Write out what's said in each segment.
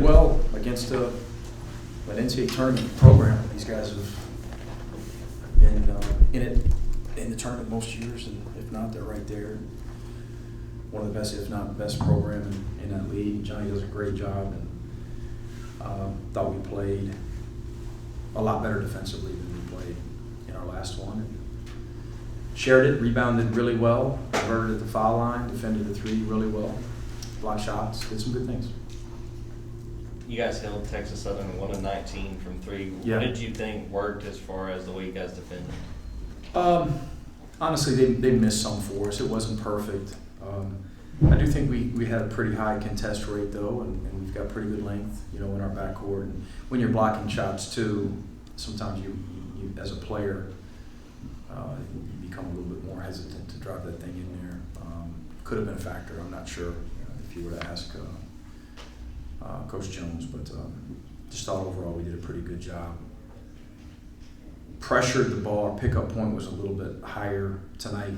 well against an NCAA tournament program. These guys have been in the tournament most years, and if not, they're right there. One of the best, if not best, program in that league. Johnny does a great job, and thought we played a lot better defensively than we played in our last one. And shared it, rebounded really well, converted at the foul line, defended the three really well, blocked shots, did some good things. You guys held Texas Southern 1 of 19 from three. Yeah. What did you think worked as far as the way you guys defended? Honestly, they missed some for us. It wasn't perfect. I do think we had a pretty high contest rate, though, and we've got pretty good length, in our backcourt. And when you're blocking shots, too, sometimes you as a player, you become a little bit more hesitant to drive that thing in there. Could have been a factor. I'm not sure if you were to ask Coach Jones, but just thought overall we did a pretty good job. Pressured the ball. Our pickup point was a little bit higher tonight,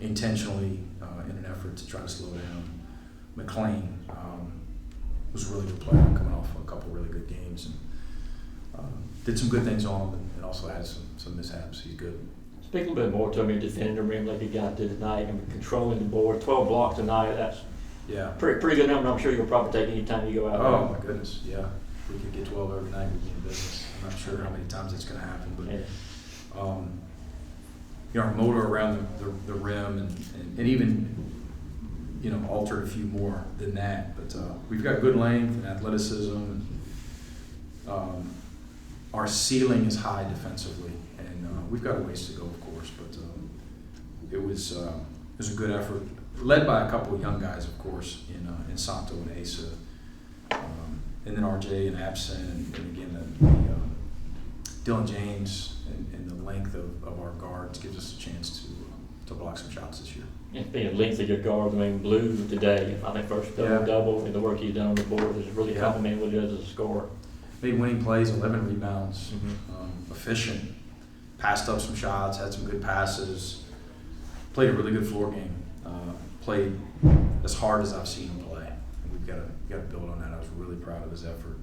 intentionally in an effort to try to slow down. McLean was a really good player coming off a couple really good games, and did some good things on him, and also had some mishaps. He's good. Speak a little bit more to me, defending the rim like you got to tonight, and controlling the board. 12 blocks tonight. That's pretty good number. I'm sure you'll probably take any time you go out there. Oh my goodness, yeah. If we could get 12 every night, we'd be in business. I'm not sure how many times it's going to happen, but our motor around the rim and even altered a few more than that. But we've got good length and athleticism, and our ceiling is high defensively, and we've got a ways to go, of course. But it was a good effort, led by a couple of young guys, of course, in Santo and Asa, and then RJ and Absent, and again the Dylan James and the length of our guards gives us a chance to block some shots this year. And being length of your guards, Blue today, I think first double, and the work he's done on the board is really complimenting what he does as a scorer. Made winning plays, 11 rebounds, efficient, passed up some shots, had some good passes, played a really good floor game, played as hard as I've seen him play. And we've got to build on that. I was really proud of his effort.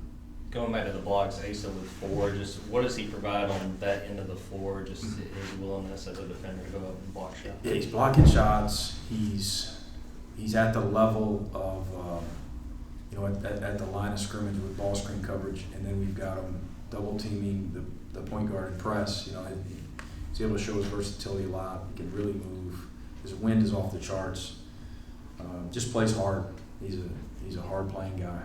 Going back to the blocks, Asa with 4, just what does he provide on that end of the floor, just his willingness as a defender to go up and block shots? Yeah, he's blocking shots. He's at the level of, at the line of scrimmage with ball screen coverage, and then we've got him double teaming the point guard and press. He's able to show his versatility a lot. He can really move. His wind is off the charts. Just plays hard. He's a hard playing guy.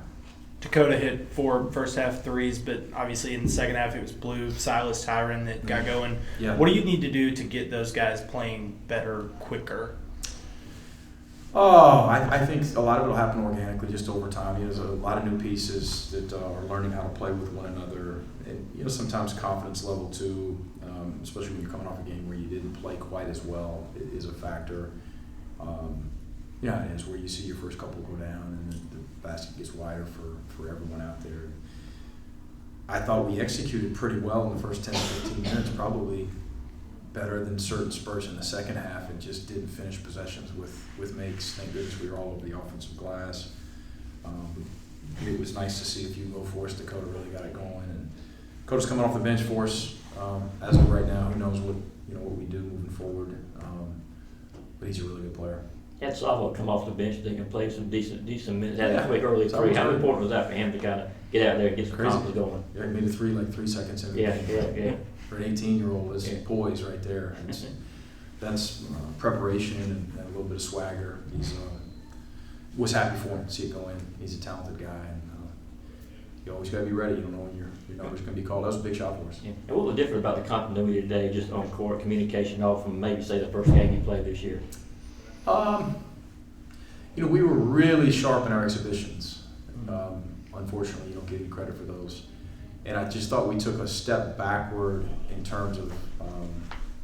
Dakota hit 4 first half threes, but obviously in the second half it was Blue, Silas, Tyron that got going. Yeah. What do you need to do to get those guys playing better, quicker? Oh, I think a lot of it will happen organically, just over time. There's a lot of new pieces that are learning how to play with one another, and sometimes confidence level too, especially when you're coming off a game where you didn't play quite as well, is a factor. It is where you see your first couple go down, and the basket gets wider for everyone out there. I thought we executed pretty well in the first 10 to 15 minutes, probably better than certain spurts in the second half, and just didn't finish possessions with makes. Thank goodness we were all over the offensive glass. It was nice to see a few go for us. Dakota really got it going, and Dakota's coming off the bench for us as of right now. Who knows what we do moving forward? But he's a really good player. Had Savo come off the bench, they can play some decent minutes. Had a quick early three. How important was that for him to kind of get out there and get some confidence going? Yeah, he made a 3 like 3 seconds in. Yeah. For an 18-year-old, is poise right there. That's preparation and a little bit of swagger. He's was happy for him to see it go in. He's a talented guy, and you always got to be ready. You don't know when your number's going to be called. That was a big shot for us. Yeah. And what was different about the continuity today, just on court communication, off from maybe say the first game you played this year? We were really sharp in our exhibitions. Unfortunately, you don't get any credit for those. And I just thought we took a step backward in terms of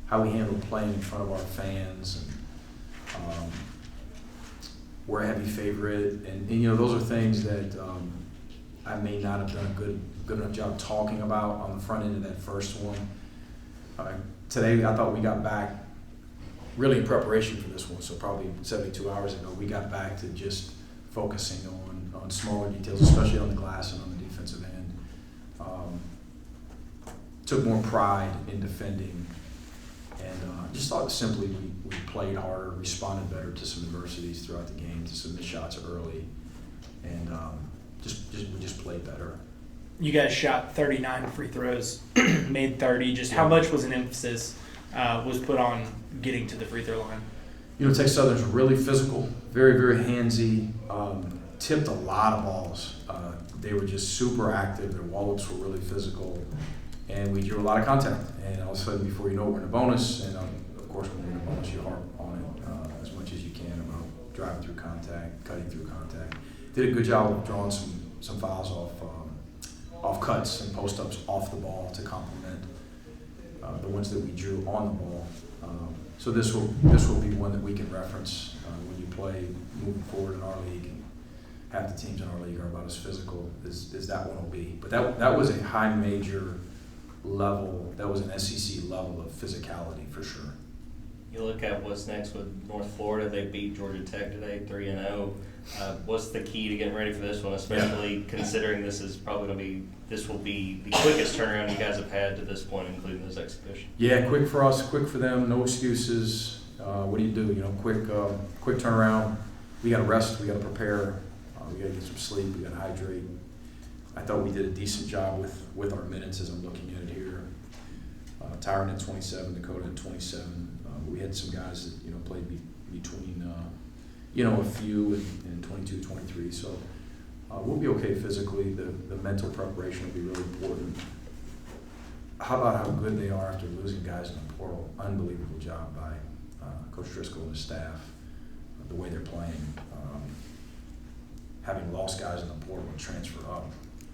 how we handled playing in front of our fans, and we're a heavy favorite. And those are things that I may not have done a good enough job talking about on the front end of that first one. Today, I thought we got back really in preparation for this one, so probably 72 hours ago, we got back to just focusing on on smaller details, especially on the glass and on the defensive end. Took more pride in defending, and just thought simply we played harder, responded better to some adversities throughout the game, to some missed shots early, and we just played better. You guys shot 39 free throws, made 30. Just how much was an emphasis was put on getting to the free throw line? You know, Texas Southern's really physical, very, very handsy, tipped a lot of balls. They were just super active. Their wall-ups were really physical, and we drew a lot of contact. And all of a sudden, before you know it, we're in a bonus. And of course, when you're in a bonus, you harp on it as much as you can about driving through contact, cutting through contact. Did a good job of drawing some fouls off cuts and post-ups off the ball to complement the ones that we drew on the ball. So this will be one that we can reference when you play moving forward in our league. Half the teams in our league are about as physical as that one will be. But that was a high major level. That was an SEC level of physicality for sure. You look at what's next with North Florida. They beat Georgia Tech today, 3-0. What's the key to getting ready for this one, especially considering this will be the quickest turnaround you guys have had to this point, including this exhibition? Yeah, quick for us, quick for them. No excuses. What do? You know, quick turnaround. We got to rest. We got to prepare. We got to get some sleep. We got to hydrate. I thought we did a decent job with our minutes as I'm looking at it here. Tyron at 27, Dakota at 27. We had some guys that played between a few and 22, 23. So we'll be okay physically. The mental preparation will be really important. How about how good they are after losing guys in the portal? Unbelievable job by Coach Driscoll and his staff. The way they're playing, having lost guys in the portal and transfer up,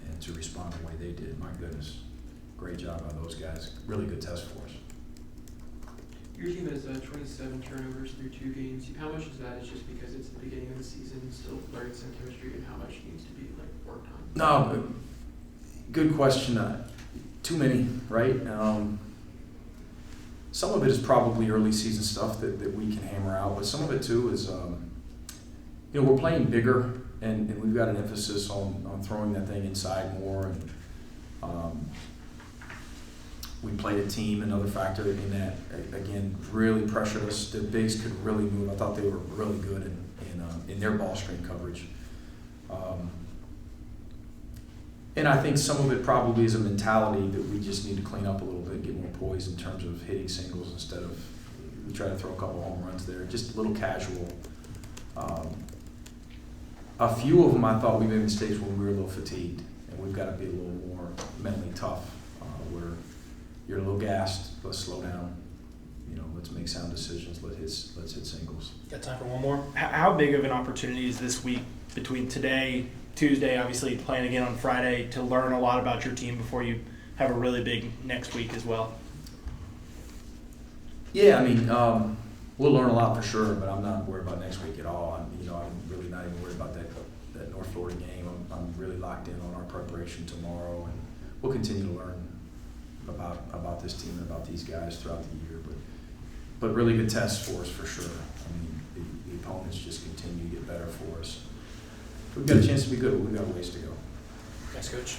and to respond the way they did. My goodness, great job by those guys. Really good test for us. Your team has 27 turnovers through 2 games. How much of that is just because it's the beginning of the season, still learning some chemistry, and how much needs to be worked on? No, good question. Too many, right? Some of it is probably early season stuff that we can hammer out, but some of it too is, we're playing bigger, and we've got an emphasis on throwing that thing inside more, and we played a team, another factor in that, again, really pressured us. The bigs could really move. I thought they were really good in their ball screen coverage. And I think some of it probably is a mentality that we just need to clean up a little bit, get more poise in terms of hitting singles instead of, we try to throw a couple home runs there, just a little casual. A few of them I thought we made mistakes when we were a little fatigued, and we've got to be a little more mentally tough, where you're a little gassed, let's slow down, let's make sound decisions, let's hit singles. Got time for one more? How big of an opportunity is this week between today, Tuesday, obviously playing again on Friday, to learn a lot about your team before you have a really big next week as well? Yeah, we'll learn a lot for sure, but I'm not worried about next week at all. I'm really not even worried about that North Florida game. I'm really locked in on our preparation tomorrow, and we'll continue to learn about this team and about these guys throughout the year. But really good tests for us for sure. The opponents just continue to get better for us. We've got a chance to be good, but we've got a ways to go. Thanks, Coach.